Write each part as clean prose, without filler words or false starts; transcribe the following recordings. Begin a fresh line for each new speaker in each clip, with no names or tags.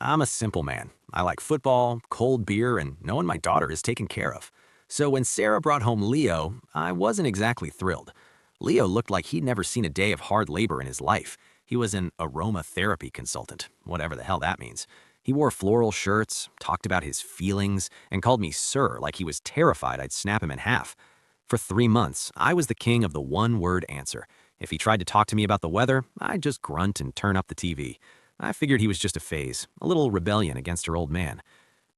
I'm a simple man. I like football, cold beer, and knowing my daughter is taken care of. So when Sarah brought home Leo, I wasn't exactly thrilled. Leo looked like he'd never seen a day of hard labor in his life. He was an aromatherapy consultant, whatever the hell that means. He wore floral shirts, talked about his feelings, and called me sir like he was terrified I'd snap him in half. For 3 months, I was the king of the one-word answer. If he tried to talk to me about the weather, I'd just grunt and turn up the TV. I figured he was just a phase, a little rebellion against her old man.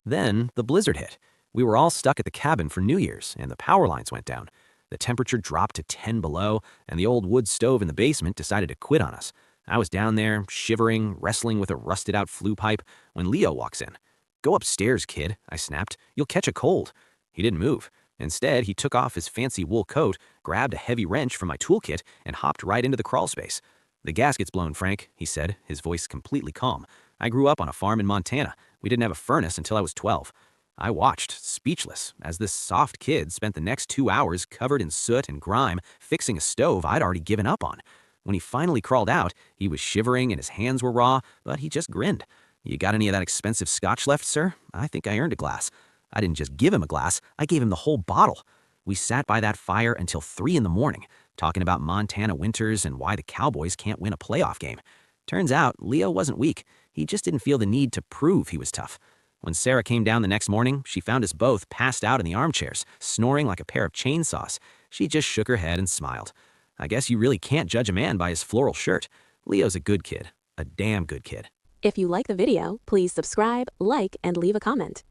Then the blizzard hit. We were all stuck at the cabin for New Year's, and the power lines went down. The temperature dropped to 10 below, and the old wood stove in the basement decided to quit on us. I was down there, shivering, wrestling with a rusted-out flue pipe, when Leo walks in. "Go upstairs, kid," I snapped. "You'll catch a cold." He didn't move. Instead, he took off his fancy wool coat, grabbed a heavy wrench from my toolkit, and hopped right into the crawl space. "The gasket's blown, Frank," he said, his voice completely calm. "I grew up on a farm in Montana. We didn't have a furnace until I was 12. I watched, speechless, as this soft kid spent the next 2 hours covered in soot and grime fixing a stove I'd already given up on. When he finally crawled out, he was shivering and his hands were raw, but he just grinned. "You got any of that expensive scotch left, sir? I think I earned a glass." I didn't just give him a glass, I gave him the whole bottle. We sat by that fire until 3 in the morning, talking about Montana winters and why the Cowboys can't win a playoff game. Turns out, Leo wasn't weak. He just didn't feel the need to prove he was tough. When Sarah came down the next morning, she found us both passed out in the armchairs, snoring like a pair of chainsaws. She just shook her head and smiled. "I guess you really can't judge a man by his floral shirt. Leo's a good kid. A damn good kid."
If you like the video, please subscribe, like, and leave a comment.